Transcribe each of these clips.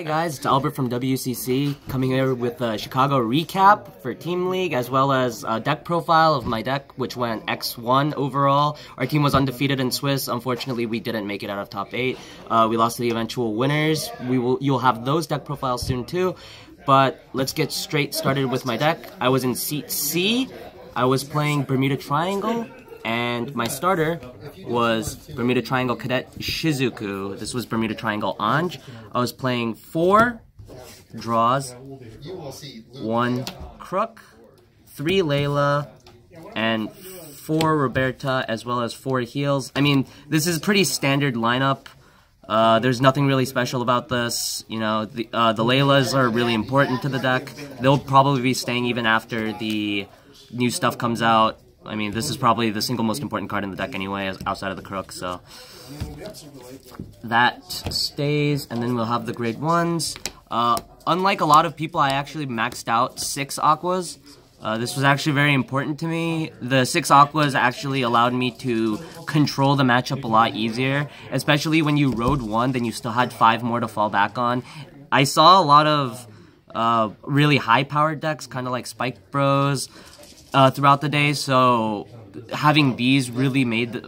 Hey guys, it's Albert from WCC coming here with a Chicago recap for Team League as well as a deck profile of my deck, which went X1 overall. Our team was undefeated in Swiss. Unfortunately, we didn't make it out of top 8. We lost to the eventual winners. You'll have those deck profiles soon too. But let's get straight started with my deck. I was in seat C. I was playing Bermuda Triangle. And my starter was Bermuda Triangle Cadet Shizuku. This was Bermuda Triangle Ange. I was playing 4 draws, 1 crook, 3 Layla, and 4 Roberta, as well as 4 heals. I mean, this is a pretty standard lineup. There's nothing really special about this. You know, the Laylas are really important to the deck. They'll probably be staying even after the new stuff comes out. I mean, this is probably the single most important card in the deck anyway, outside of the crook, so that stays, and then we'll have the grade 1s. Unlike a lot of people, I actually maxed out 6 aquas. This was actually very important to me. The 6 aquas actually allowed me to control the matchup a lot easier, especially when you rode 1, then you still had 5 more to fall back on. I saw a lot of really high-powered decks, kind of like Spike Bros, throughout the day, so having these really made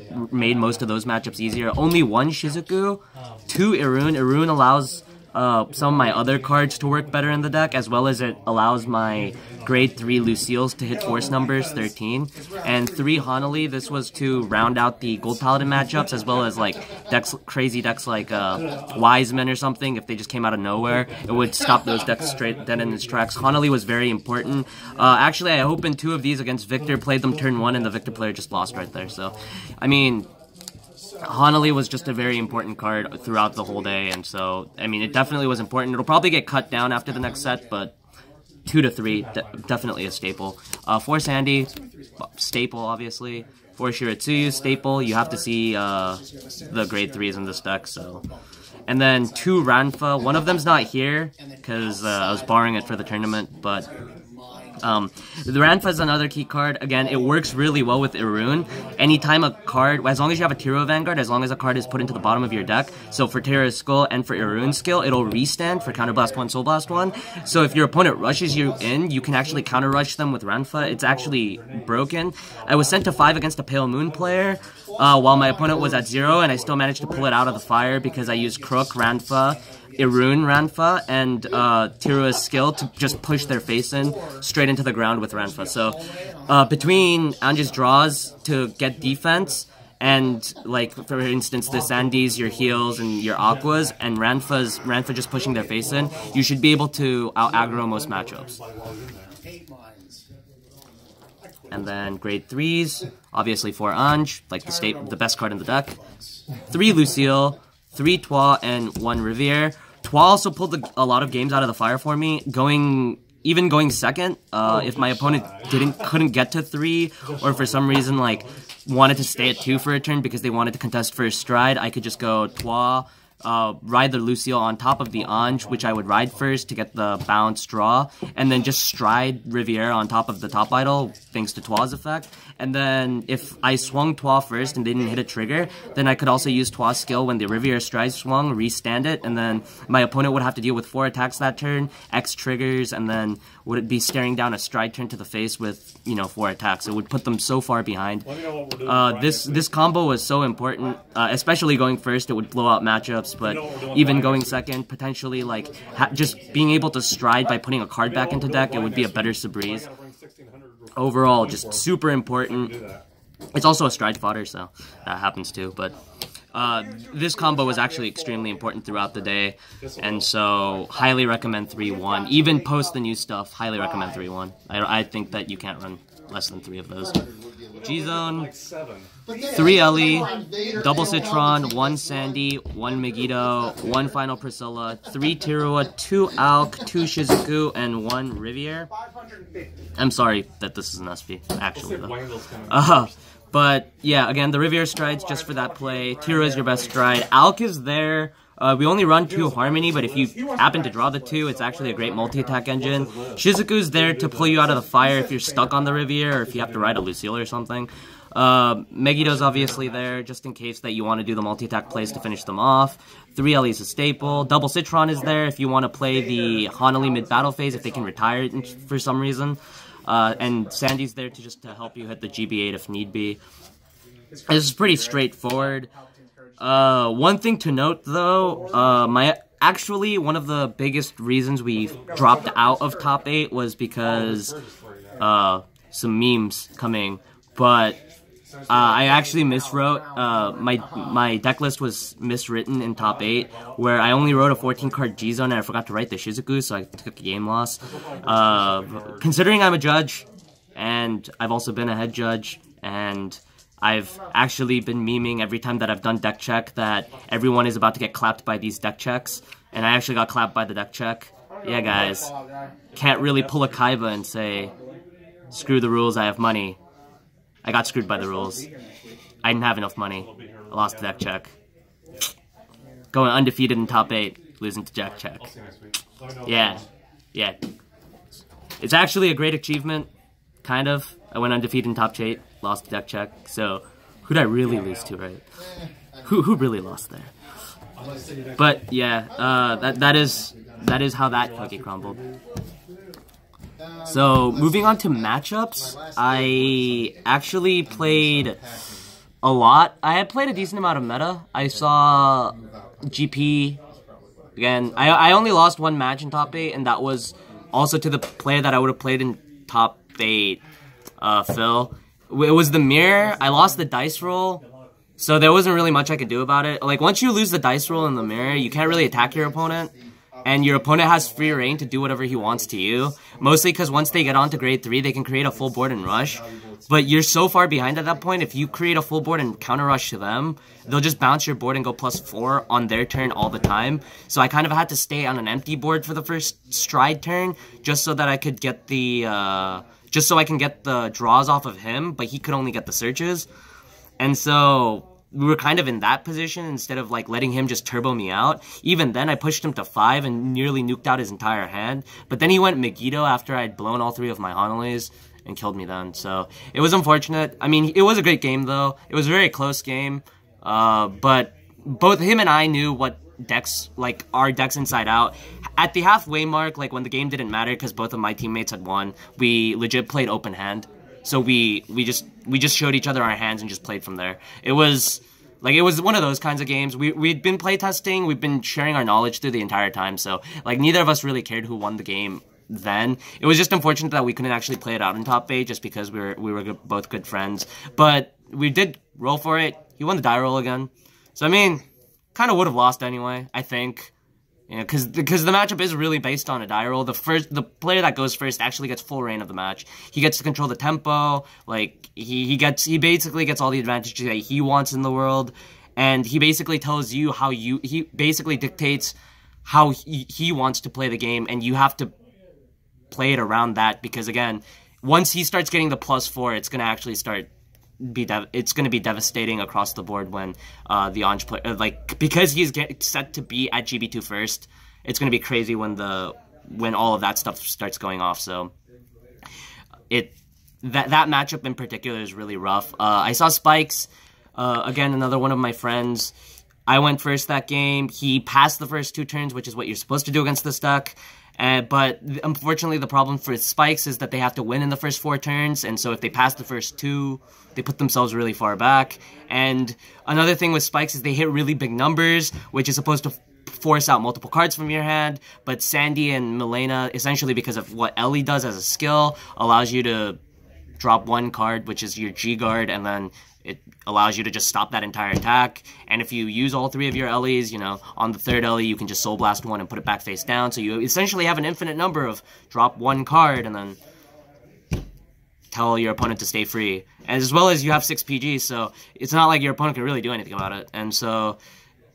most of those matchups easier. Only 1 Shizuku, 2 Irun. Irun allows some of my other cards to work better in the deck, as well as it allows my grade 3 Lucille's to hit force numbers 13, and 3 Hanali. This was to round out the Gold Paladin matchups, as well as like crazy decks like Wiseman or something. If they just came out of nowhere, it would stop those decks straight dead in its tracks. Hanali was very important. Actually, I opened 2 of these against Victor, played them turn 1, and the Victor player just lost right there. So, I mean, Hanali was just a very important card throughout the whole day, and so, I mean, it definitely was important. It'll probably get cut down after the next set, but 2 to 3, definitely a staple. 4 Sandy, staple, obviously. 4 Shiratsuyu, staple. You have to see the grade 3s in this deck, so. And then 2 Ranfa. One of them's not here, because I was borrowing it for the tournament, but the Ranfa is another key card. Again, it works really well with Irun. Anytime a card, as long as you have a Tiro Vanguard, as long as a card is put into the bottom of your deck, so for Tiro's Skull and for Irun's skill, it'll restand for Counterblast 1, Soul Blast 1. So if your opponent rushes you in, you can actually counter rush them with Ranfa. It's actually broken. I was sent to 5 against a Pale Moon player, while my opponent was at 0, and I still managed to pull it out of the fire because I used Crook, Ranfa, Irun Ranfa, and Tirua's skill to just push their face in straight into the ground with Ranfa. So between Ange's draws to get defense and, like, for instance, the Sandys, your heals, and your Aquas, and Ranfa just pushing their face in, you should be able to out-aggro most matchups. And then grade 3s, obviously 4 Ange, like the best card in the deck, 3 Lucille, 3 Twa, and 1 Riviere. Twa also pulled a lot of games out of the fire for me, even going second. If my opponent couldn't get to 3, or for some reason like wanted to stay at 2 for a turn because they wanted to contest first stride, I could just go Twa, ride the Lucille on top of the Ange, which I would ride first to get the bounce draw, and then just stride Riviere on top of the top idol, thanks to Twa's effect. And then if I swung Twa first and didn't hit a trigger, then I could also use Twa's skill when the Riviere stride swung, restand it, and then my opponent would have to deal with 4 attacks that turn, X triggers, and then would be staring down a stride turn to the face with, 4 attacks. It would put them so far behind. This combo was so important, especially going first. It would blow out matchups, but even going second, potentially, like, just being able to stride by putting a card back into deck, it would be a better Sabreeze. Overall, just super important. It's also a stride fodder, so that happens too, but this combo was actually extremely important throughout the day, and so highly recommend 3-1. Even post the new stuff, highly recommend 3-1. I think that you can't run less than 3 of those. G-Zone, 3 Ellie, double Citron, 1 Sandy, 1 Megiddo, 1 Final Priscilla, 3 Tirua, 2 Alk, 2 Shizuku, and 1 Riviere. I'm sorry that this is an SP, actually, though. But, yeah, again, the Riviere stride's just for that play. Tirua is your best stride. Alk is there. We only run 2 Harmony, but if you happen to draw the 2, it's actually a great multi-attack engine. Shizuku's there to pull you out of the fire if you're stuck on the Riviere, or if you have to ride a Lucille or something. Megiddo's obviously there, just in case that you want to do the multi-attack plays to finish them off. 3 Ellie's a staple. Double Citron is there if you want to play the Hanali mid-battle phase, if they can retire it for some reason. And Sandy's there to help you hit the GB8 if need be. This is pretty straightforward. One thing to note, though, actually, one of the biggest reasons we dropped out of top 8 was because some memes coming, but I actually miswrote. My deck list was miswritten in top 8, where I only wrote a 14-card G-Zone and I forgot to write the Shizuku, so I took a game loss. Considering I'm a judge, and I've also been a head judge, and I've actually been memeing every time that I've done deck check that everyone is about to get clapped by these deck checks, and I actually got clapped by the deck check. Yeah, guys, can't really pull a Kaiba and say, screw the rules, I have money. I got screwed by the rules. I didn't have enough money. I lost the deck check. Going undefeated in top 8, losing to deck check. Yeah. It's actually a great achievement, kind of. I went undefeated in top 8, lost the deck check. So, who'd I really lose to, right? Who really lost there? But yeah, that is how that cookie crumbled. So, moving on to matchups, I actually played a lot. I had played a decent amount of meta. I saw GP, again, I only lost one match in top 8, and that was also to the player that I would have played in top 8, Phil. It was the mirror. I lost the dice roll, so there wasn't really much I could do about it. Like, once you lose the dice roll in the mirror, you can't really attack your opponent. And your opponent has free reign to do whatever he wants to you. Mostly because once they get onto grade 3, they can create a full board and rush. But you're so far behind at that point, if you create a full board and counter rush to them, they'll just bounce your board and go +4 on their turn all the time. So I kind of had to stay on an empty board for the first stride turn, just so that I could get the, just so I can get the draws off of him, but he could only get the searches. And so we were kind of in that position instead of like letting him just turbo me out. Even then, I pushed him to 5 and nearly nuked out his entire hand. But then he went Megiddo after I'd blown all 3 of my Hanalis and killed me then. So it was unfortunate. I mean, it was a great game though. It was a very close game. But both him and I knew what decks, like our decks inside out. At the halfway mark, like when the game didn't matter because both of my teammates had won, we legit played open hand. So we just showed each other our hands and just played from there. It was one of those kinds of games. We'd been playtesting, we've been sharing our knowledge through the entire time. So like neither of us really cared who won the game then. It was just unfortunate that we couldn't actually play it out in top 8 just because we were both good friends. But we did roll for it. He won the die roll again. So I mean, kind of would have lost anyway, I think. You know, because the matchup is really based on a die roll. The player that goes first actually gets full reign of the match. He gets to control the tempo. Like he basically gets all the advantages that he wants in the world, and he basically tells you how he basically dictates how he wants to play the game, and you have to play it around that. Because again, once he starts getting the +4, it's gonna actually start. It's going to be devastating across the board when the Ange player, like, because he's set to be at GB2 first, it's going to be crazy when all of that stuff starts going off. So that matchup in particular is really rough. I saw Spikes, again, another one of my friends. I went first that game. He passed the first 2 turns, which is what you're supposed to do against this deck. But unfortunately, the problem for Spikes is that they have to win in the first 4 turns, and so if they pass the first 2, they put themselves really far back. And another thing with Spikes is they hit really big numbers, which is supposed to force out multiple cards from your hand, but Sandy and Milena, essentially because of what Ellie does as a skill, allows you to drop 1 card, which is your G-Guard, and then it allows you to just stop that entire attack. And if you use all 3 of your Ellies, you know, on the 3rd Ellie, you can just Soul Blast 1 and put it back face down. So you essentially have an infinite number of drop 1 card and then tell your opponent to stay free. As well as you have 6 PGs, so it's not like your opponent can really do anything about it. And so,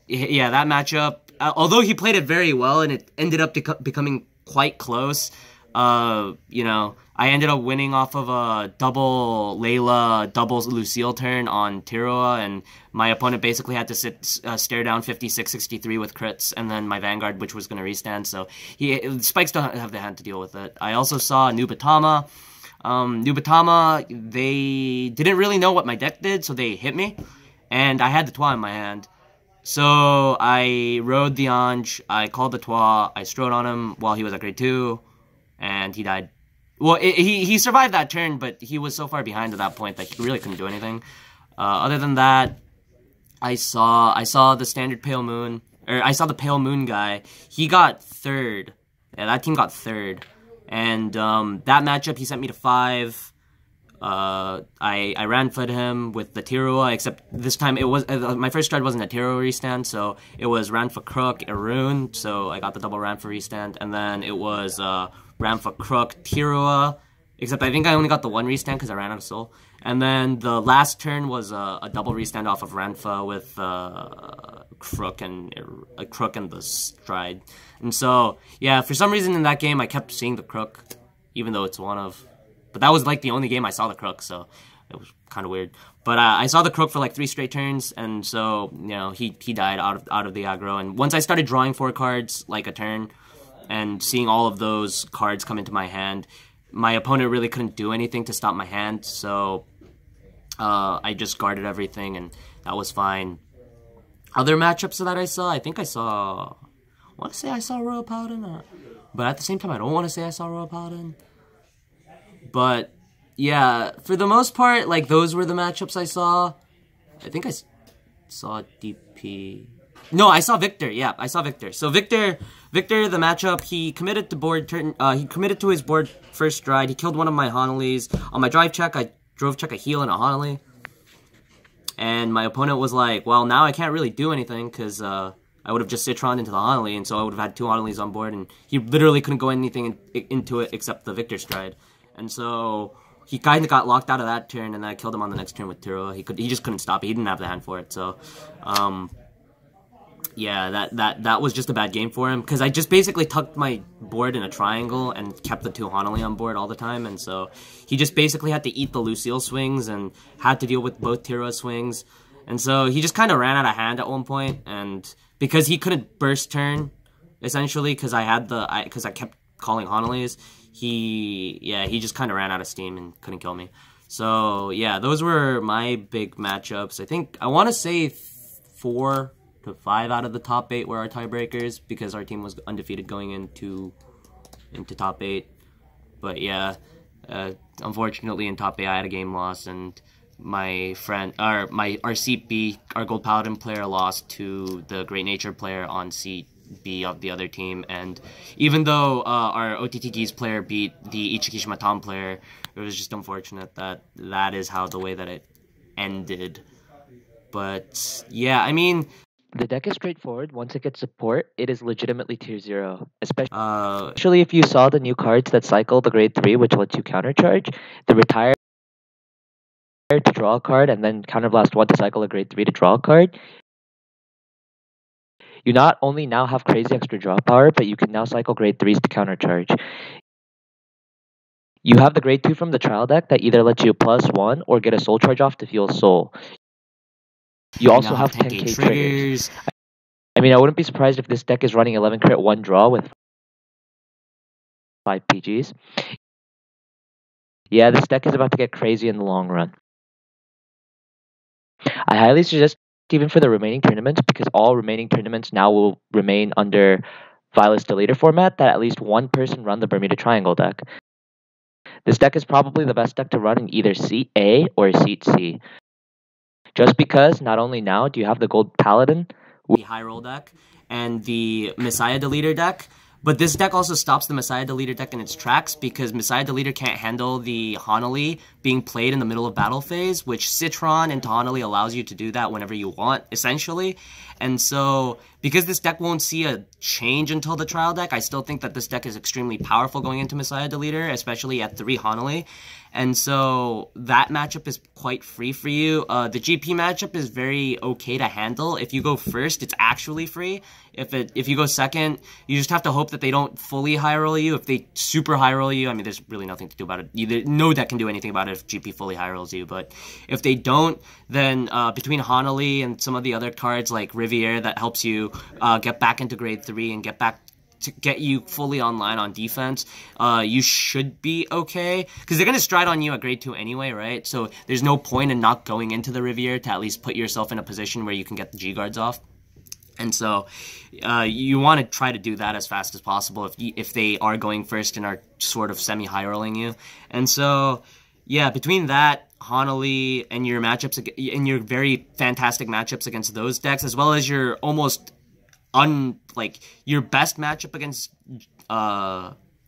yeah, that matchup, although he played it very well and it ended up becoming quite close, you know, I ended up winning off of a double Layla, double Lucille turn on Tiroa, and my opponent basically had to stare down 56-63 with crits, and then my Vanguard, which was going to restand, so Spikes don't have the hand to deal with it. I also saw Nubatama. Nubatama, they didn't really know what my deck did, so they hit me, and I had the Twa in my hand. So I rode the Ange, I called the Twa, I strode on him while he was at grade 2, and he died. Well, he survived that turn, but he was so far behind at that point that he really couldn't do anything. Other than that, I saw the standard Pale Moon, or I saw the Pale Moon guy. He got 3rd. Yeah, that team got 3rd. And that matchup, he sent me to 5. I ran-fed him with the Tirua, except this time it was my first stride wasn't a Tirua restand, so it was Ran-for Crook, Arun, so I got the double Ran-for restand, and then it was Ran-for Crook, Tirua, except I think I only got the 1 restand because I ran out of soul. And then the last turn was a double restand off of Ran-fa with Crook and the stride. And so, yeah, for some reason in that game I kept seeing the Crook, even though it's one of... But that was like the only game I saw the Crook, so it was kind of weird. But I saw the Crook for like 3 straight turns, and so, you know, he died out of the aggro. And once I started drawing 4 cards like a turn, and seeing all of those cards come into my hand, my opponent really couldn't do anything to stop my hand, so I just guarded everything, and that was fine. Other matchups that I saw, I want to say I saw Royal Paladin, but at the same time I don't want to say I saw Royal Paladin. But yeah, for the most part, like, those were the matchups I saw. I think I saw DP. No, I saw Victor. Yeah, I saw Victor. So Victor, the matchup, he committed to his board first stride. He killed one of my Hanali's. On my drive check, I drove check a heal and a Hanali. And my opponent was like, well, now I can't really do anything because I would have just Citron into the Hanali, and so I would have had 2 Hanali's on board, and he literally couldn't go anything into it except the Victor stride. And so he kind of got locked out of that turn, and I killed him on the next turn with Tiro. He just couldn't stop it. He didn't have the hand for it. So, yeah, that was just a bad game for him, because I just basically tucked my board in a triangle and kept the 2 Hanali on board all the time, and so he just basically had to eat the Lucille swings and had to deal with both Tiro swings, and so he just kind of ran out of hand at one point, and because he couldn't burst turn, essentially, because I kept calling Hanali's, he just kind of ran out of steam and couldn't kill me. So yeah, those were my big matchups. I want to say 4 to 5 out of the top 8 were our tiebreakers, because our team was undefeated going into top 8. But yeah, unfortunately in top 8 I had a game loss, and my friend, our seat B, our Gold Paladin player, lost to the Great Nature player on seat B of the other team. And even though our OTTG's player beat the Ichikishima Tom player, it was just unfortunate that is how the way that it ended. But yeah, I mean, the deck is straightforward. Once it gets support, it is legitimately tier 0. Especially if you saw the new cards that cycle the grade 3, which lets you countercharge, the retire to draw a card, and then counterblast 1 to cycle a grade 3 to draw a card. You not only now have crazy extra draw power, but you can now cycle grade 3s to countercharge. You have the grade 2 from the trial deck that either lets you +1 or get a soul charge off to fuel soul. You also have 10k triggers. I mean, I wouldn't be surprised if this deck is running 11 crit 1 draw with 5 PGs. Yeah, this deck is about to get crazy in the long run. I highly suggest even for the remaining tournaments, because all remaining tournaments now will remain under Violet's Deleter format, that at least one person run the Bermuda Triangle deck. This deck is probably the best deck to run in either Seat A or Seat C. Just because not only now do you have the Gold Paladin, the high roll deck, and the Messiah Deleter deck, but this deck also stops the Messiah Deleter deck in its tracks, because Messiah Deleter can't handle the Hanali being played in the middle of battle phase, which Citron into Hanali allows you to do that whenever you want, essentially. And so, because this deck won't see a change until the trial deck, I still think that this deck is extremely powerful going into Messiah Deleter, especially at 3 Hanali. And so, that matchup is quite free for you. The GP matchup is very okay to handle. If you go first, it's actually free. If you go second, you just have to hope that they don't fully high roll you. If they super high roll you, I mean, there's really nothing to do about it. No deck can do anything about it if GP fully high rolls you. But if they don't, then between Hanali and some of the other cards like Riviere that helps you get back into grade 3 and get back to get you fully online on defense, you should be okay. Because they're going to stride on you at grade 2 anyway, right? So there's no point in not going into the Riviere to at least put yourself in a position where you can get the G guards off. And so you want to try to do that as fast as possible if they are going first and are sort of semi-high rolling you. And so, yeah, between that, Hanali, and your matchups, and your very fantastic matchups against those decks, as well as your almost your best matchup against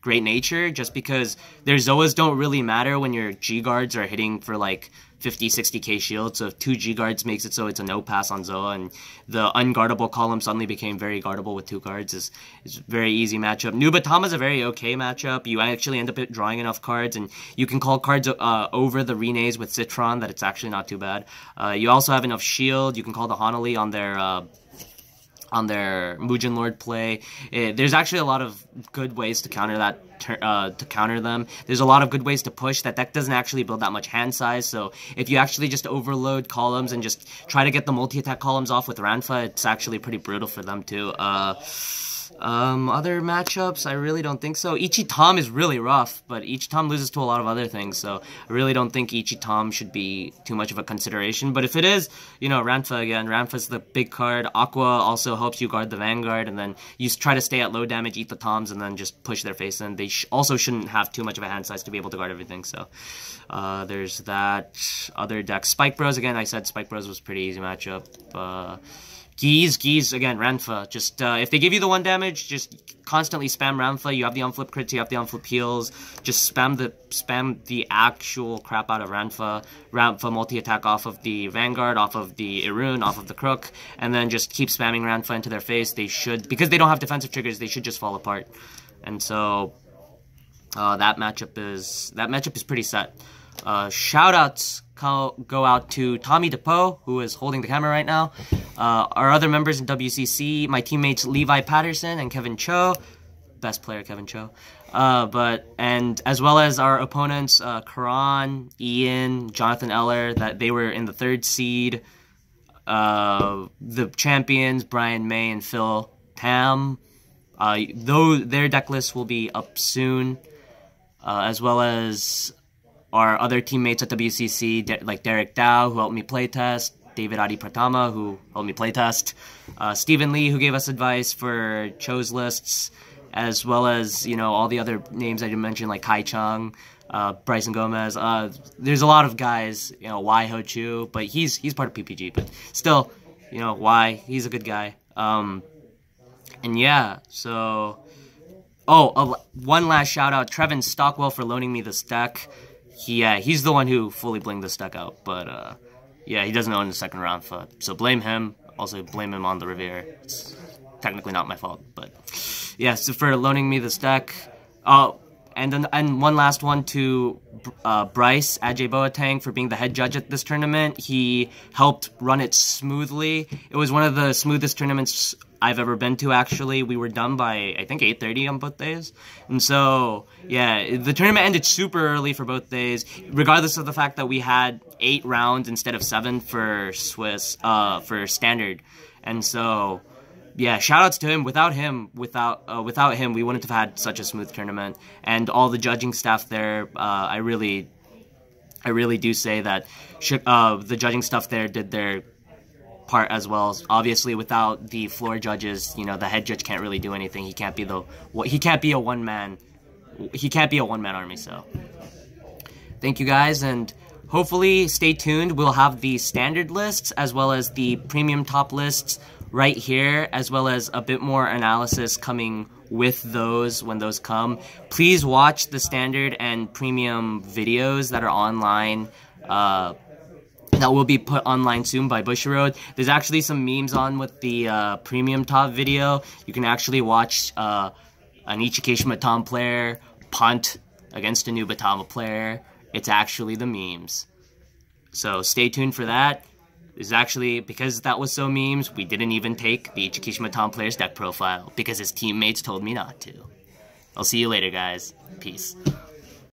Great Nature, just because their Zoas don't really matter when your G guards are hitting for like 50, 60k shield. So if 2 G guards makes it so it's a no pass on Zoa, and the unguardable column suddenly became very guardable with 2 cards, is very easy matchup. Nubatama is a very okay matchup. You actually end up drawing enough cards, and you can call cards over the Renes with Citron that it's actually not too bad. You also have enough shield. You can call the Hanali on their Mujin Lord play. There's actually a lot of good ways to counter that, to counter them. There's a lot of good ways to push. That deck doesn't actually build that much hand size, so if you actually just overload columns and just try to get the multi-attack columns off with Ranfa, it's actually pretty brutal for them too. Other matchups, I really don't think so. Ichi-Tom is really rough, but Ichi-Tom loses to a lot of other things, so I really don't think Ichi-Tom should be too much of a consideration. But if it is, you know, Ranfa again. Ranfa's the big card. Aqua also helps you guard the Vanguard, and then you try to stay at low damage, eat the Toms, and then just push their face in. They also shouldn't have too much of a hand size to be able to guard everything, so there's that. Other decks. Spike Bros, again, I said Spike Bros was a pretty easy matchup. Geese, again, Ranfa. Just, if they give you the 1 damage, just constantly spam Ranfa. You have the unflip crits, you have the unflip heals. Just spam the actual crap out of Ranfa. Ranfa multi-attack off of the Vanguard, off of the Irun, off of the Crook, and then just keep spamming Ranfa into their face. They should, because they don't have defensive triggers, they should just fall apart. And so, that matchup is pretty set. Shoutouts go out to Tommy DePoe, who is holding the camera right now. Our other members in WCC, my teammates Levi Patterson and Kevin Cho, best player Kevin Cho. And as well as our opponents, Karan, Ian, Jonathan Eller, that they were in the 3rd seed. The champions, Brian May and Phil Tam. Though their deck lists will be up soon, as well as our other teammates at WCC, like Derek Dow, who helped me playtest, David Adi Pratama, who helped me playtest, Stephen Lee, who gave us advice for Cho's lists, as well as, you know, all the other names I didn't mention, like Kai Chung, Bryson Gomez. There's a lot of guys, you know, Y Ho Chu, but he's part of PPG, but still, you know, Y, he's a good guy. And yeah, so... Oh, one last shout out, Trevin Stockwell, for loaning me this deck. He's the one who fully blinged this deck out, but yeah, he doesn't own the 2nd round, so blame him. Also blame him on the Riviere. It's technically not my fault, but yeah, so for loaning me this deck. And one last one to Bryce Ajay Boateng for being the head judge at this tournament. He helped run it smoothly. It was one of the smoothest tournaments I've ever been to, actually. We were done by, I think, 8:30 on both days. And so, yeah, the tournament ended super early for both days, regardless of the fact that we had 8 rounds instead of 7 for for standard. And so, yeah, shoutouts to him. Without him, we wouldn't have had such a smooth tournament. And all the judging staff there, I really do say that the judging staff there did their part as well. Obviously, without the floor judges, you know, the head judge can't really do anything. He can't be a one-man army. So, thank you guys, and hopefully stay tuned. We'll have the standard lists as well as the premium top lists right here, as well as a bit more analysis coming with those when those come. Please watch the standard and premium videos that are online, that will be put online soon by Bushiroad. There's actually some memes on with the premium top video. You can actually watch an Ichikeshi Tom player punt against a Nubatama player. It's actually the memes. So stay tuned for that. Is actually, because that was so memes, we didn't even take the Ichikeshi Tom player's deck profile because his teammates told me not to. I'll see you later, guys. Peace.